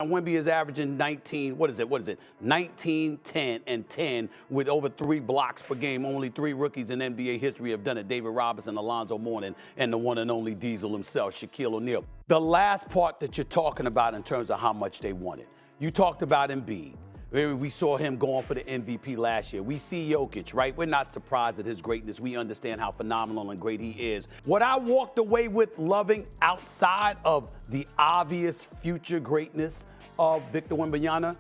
Wemby is averaging 19, what is it? 19, 10, and 10 with over 3 blocks per game. Only 3 rookies in NBA history have done it. David Robinson, Alonzo Mourning, and the one and only Diesel himself, Shaquille O'Neal. The last part that you're talking about in terms of how much they wanted. You talked about Embiid. We saw him going for the MVP last year. We see Jokic, right? We're not surprised at his greatness. We understand how phenomenal and great he is. What I walked away with loving outside of the obvious future greatness of Victor Wembanyama,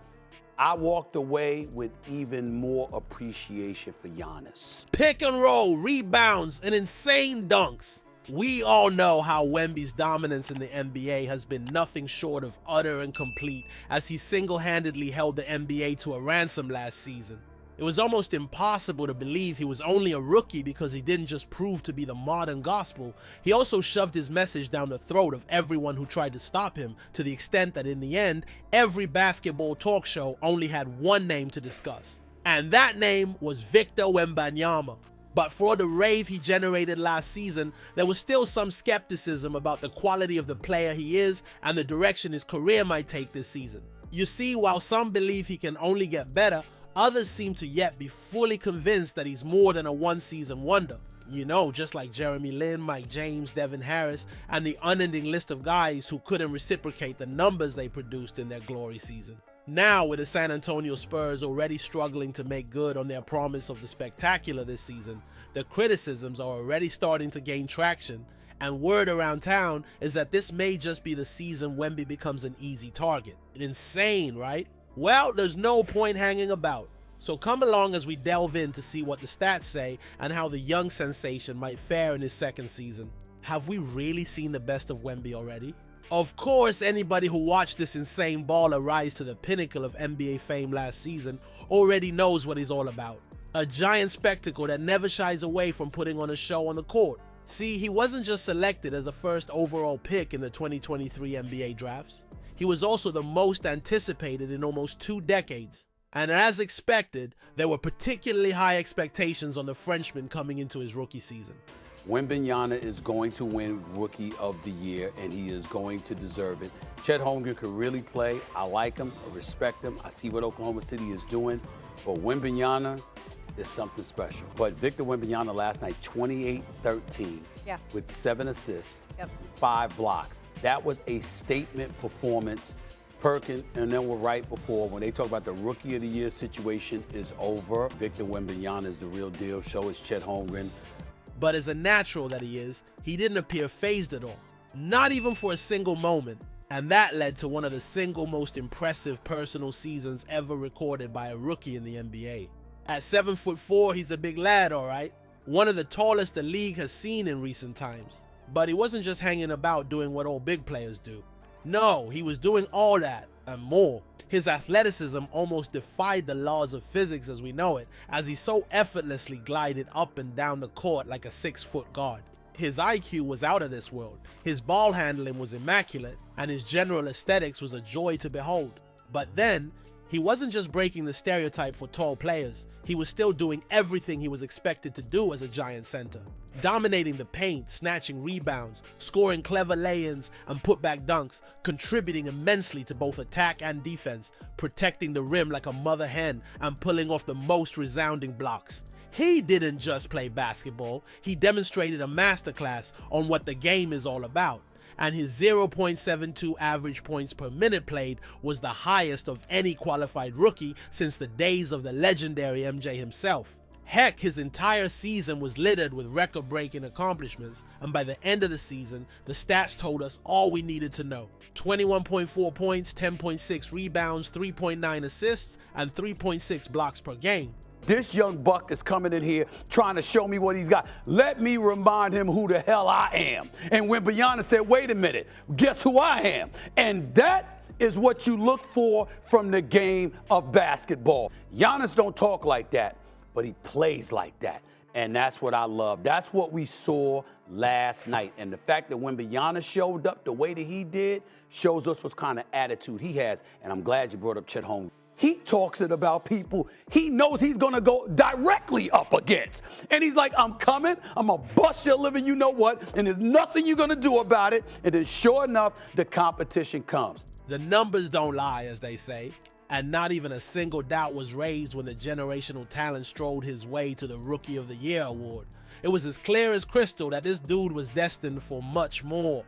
I walked away with even more appreciation for Giannis. Pick and roll, rebounds, and insane dunks. We all know how Wemby's dominance in the NBA has been nothing short of utter and complete as he single-handedly held the NBA to a ransom last season. It was almost impossible to believe he was only a rookie because he didn't just prove to be the modern gospel, he also shoved his message down the throat of everyone who tried to stop him, to the extent that in the end, every basketball talk show only had one name to discuss. And that name was Victor Wembanyama. But for the rave he generated last season, there was still some skepticism about the quality of the player he is and the direction his career might take this season. You see, while some believe he can only get better, others seem to yet be fully convinced that he's more than a one-season wonder. You know, just like Jeremy Lin, Mike James, Devin Harris, and the unending list of guys who couldn't reciprocate the numbers they produced in their glory season. Now, with the San Antonio Spurs already struggling to make good on their promise of the spectacular this season, the criticisms are already starting to gain traction, and word around town is that this may just be the season Wemby becomes an easy target. Insane, right? Well, there's no point hanging about. So come along as we delve in to see what the stats say and how the young sensation might fare in his second season. Have we really seen the best of Wemby already? Of course, anybody who watched this insane baller rise to the pinnacle of NBA fame last season already knows what he's all about. A giant spectacle that never shies away from putting on a show on the court. See, he wasn't just selected as the first overall pick in the 2023 NBA drafts. He was also the most anticipated in almost 2 decades. And as expected, there were particularly high expectations on the Frenchman coming into his rookie season. Wembanyama is going to win Rookie of the Year, and he is going to deserve it. Chet Holmgren could really play. I like him. I respect him. I see what Oklahoma City is doing. But Wembanyama is something special. But Victor Wembanyama last night, 28-13 with 7 assists, 5 blocks. That was a statement performance. Perkins, and then we're right before, when they talk about the Rookie of the Year situation is over, Victor Wembanyama is the real deal. So is Chet Holmgren. But as a natural that he is, he didn't appear fazed at all. Not even for a single moment. And that led to one of the single most impressive personal seasons ever recorded by a rookie in the NBA. At 7'4", he's a big lad, alright. One of the tallest the league has seen in recent times. But he wasn't just hanging about doing what all big players do. No, he was doing all that and more. His athleticism almost defied the laws of physics as we know it, as he so effortlessly glided up and down the court like a 6-foot guard. His IQ was out of this world, his ball handling was immaculate, and his general aesthetics was a joy to behold. But then, he wasn't just breaking the stereotype for tall players, he was still doing everything he was expected to do as a giant center. Dominating the paint, snatching rebounds, scoring clever lay-ins and putback dunks, contributing immensely to both attack and defense, protecting the rim like a mother hen and pulling off the most resounding blocks. He didn't just play basketball, he demonstrated a masterclass on what the game is all about. And his 0.72 average points per minute played was the highest of any qualified rookie since the days of the legendary MJ himself. Heck, his entire season was littered with record-breaking accomplishments, and by the end of the season, the stats told us all we needed to know. 21.4 points, 10.6 rebounds, 3.9 assists, and 3.6 blocks per game. This young buck is coming in here trying to show me what he's got. Let me remind him who the hell I am. And when Wembanyama said, wait a minute, guess who I am? And that is what you look for from the game of basketball. Giannis don't talk like that, but he plays like that. And that's what I love. That's what we saw last night. And the fact that Wembanyama showed up the way that he did shows us what kind of attitude he has. And I'm glad you brought up Chet Holmgren. He talks it about people he knows he's going to go directly up against. And he's like, I'm coming, I'm going to bust your living you know what, and there's nothing you're going to do about it. And then sure enough, the competition comes. The numbers don't lie, as they say, and not even a single doubt was raised when the generational talent strolled his way to the Rookie of the Year award. It was as clear as crystal that this dude was destined for much more.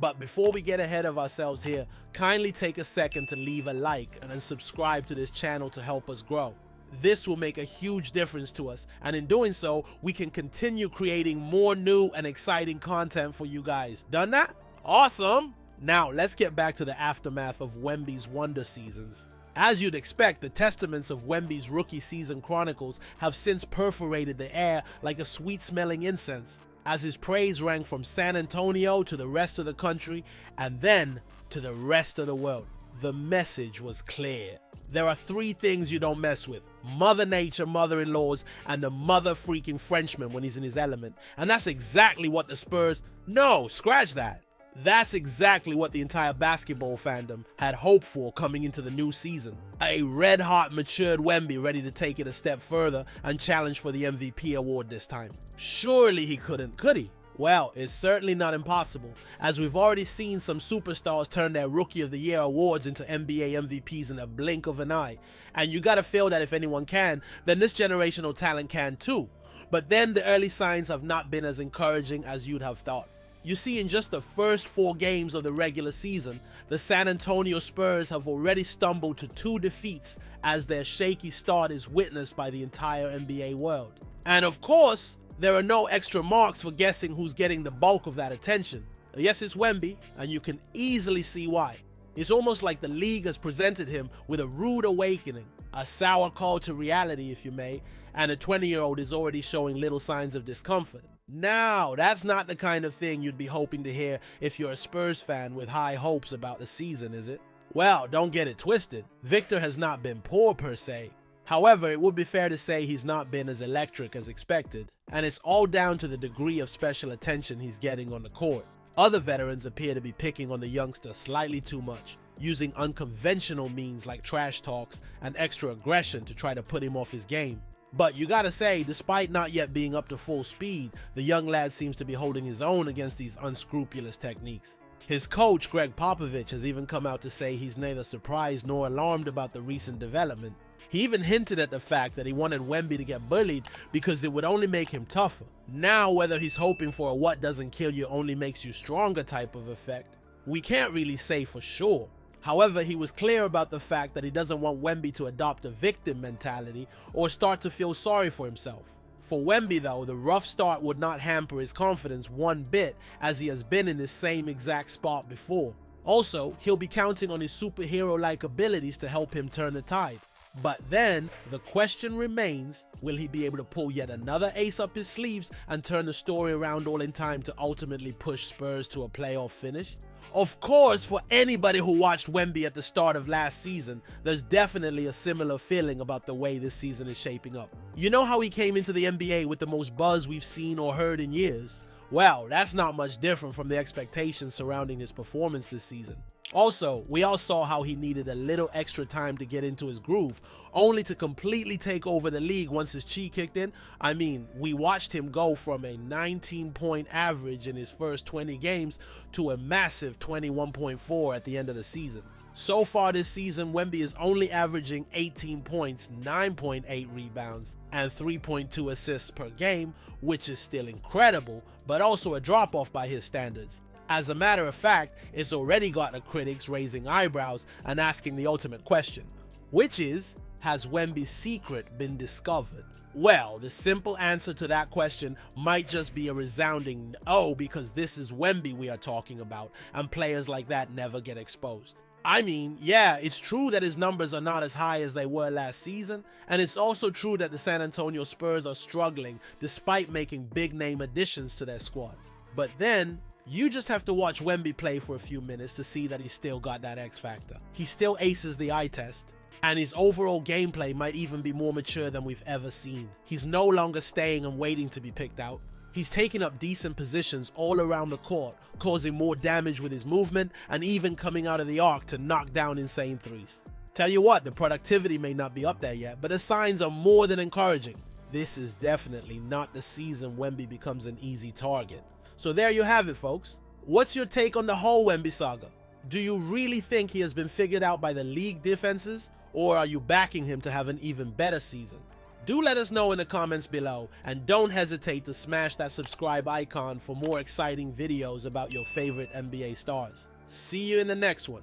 But before we get ahead of ourselves here, kindly take a second to leave a like and then subscribe to this channel to help us grow. This will make a huge difference to us, and in doing so, we can continue creating more new and exciting content for you guys. Done that? Awesome! Now, let's get back to the aftermath of Wemby's wonder seasons. As you'd expect, the testaments of Wemby's rookie season chronicles have since perforated the air like a sweet-smelling incense, as his praise rang from San Antonio to the rest of the country, and then to the rest of the world. The message was clear. There are three things you don't mess with: Mother Nature, mother-in-laws, and the mother-freaking Frenchman when he's in his element. And that's exactly what the Spurs... No, scratch that. That's exactly what the entire basketball fandom had hoped for coming into the new season. A red-hot, matured Wemby ready to take it a step further and challenge for the MVP award this time. Surely he couldn't, could he? Well, it's certainly not impossible, as we've already seen some superstars turn their Rookie of the Year awards into NBA MVPs in a blink of an eye. And you gotta feel that if anyone can, then this generational talent can too. But then the early signs have not been as encouraging as you'd have thought. You see, in just the first 4 games of the regular season, the San Antonio Spurs have already stumbled to 2 defeats as their shaky start is witnessed by the entire NBA world. And of course, there are no extra marks for guessing who's getting the bulk of that attention. Yes, it's Wemby, and you can easily see why. It's almost like the league has presented him with a rude awakening, a sour call to reality if you may, and a 20-year-old is already showing little signs of discomfort. Now, that's not the kind of thing you'd be hoping to hear if you're a Spurs fan with high hopes about the season, is it? Well, don't get it twisted. Victor has not been poor per se. However, it would be fair to say he's not been as electric as expected, and it's all down to the degree of special attention he's getting on the court. Other veterans appear to be picking on the youngster slightly too much, using unconventional means like trash talks and extra aggression to try to put him off his game. But you gotta say, despite not yet being up to full speed, the young lad seems to be holding his own against these unscrupulous techniques. His coach, Greg Popovich, has even come out to say he's neither surprised nor alarmed about the recent development. He even hinted at the fact that he wanted Wemby to get bullied because it would only make him tougher. Now, whether he's hoping for a what doesn't kill you only makes you stronger type of effect, we can't really say for sure. However, he was clear about the fact that he doesn't want Wemby to adopt a victim mentality or start to feel sorry for himself. For Wemby though, the rough start would not hamper his confidence one bit, as he has been in this same exact spot before. Also, he'll be counting on his superhero-like abilities to help him turn the tide. But then, the question remains, will he be able to pull yet another ace up his sleeves and turn the story around all in time to ultimately push Spurs to a playoff finish? Of course, for anybody who watched Wemby at the start of last season, there's definitely a similar feeling about the way this season is shaping up. You know how he came into the NBA with the most buzz we've seen or heard in years? Well, that's not much different from the expectations surrounding his performance this season. Also, we all saw how he needed a little extra time to get into his groove, only to completely take over the league once his chi kicked in. I mean, we watched him go from a 19-point average in his first 20 games to a massive 21.4 at the end of the season. So far this season, Wemby is only averaging 18 points, 9.8 rebounds, and 3.2 assists per game, which is still incredible, but also a drop-off by his standards. As a matter of fact, it's already got the critics raising eyebrows and asking the ultimate question, which is, has Wemby's secret been discovered? Well, the simple answer to that question might just be a resounding no, because this is Wemby we are talking about, and players like that never get exposed. I mean, yeah, it's true that his numbers are not as high as they were last season, and it's also true that the San Antonio Spurs are struggling despite making big-name additions to their squad. But then, you just have to watch Wemby play for a few minutes to see that he's still got that X factor. He still aces the eye test, and his overall gameplay might even be more mature than we've ever seen. He's no longer staying and waiting to be picked out. He's taking up decent positions all around the court, causing more damage with his movement and even coming out of the arc to knock down insane threes. Tell you what, the productivity may not be up there yet, but the signs are more than encouraging. This is definitely not the season Wemby becomes an easy target. So there you have it, folks. What's your take on the whole Wemby saga? Do you really think he has been figured out by the league defenses, or are you backing him to have an even better season? Do let us know in the comments below, and don't hesitate to smash that subscribe icon for more exciting videos about your favorite NBA stars. See you in the next one.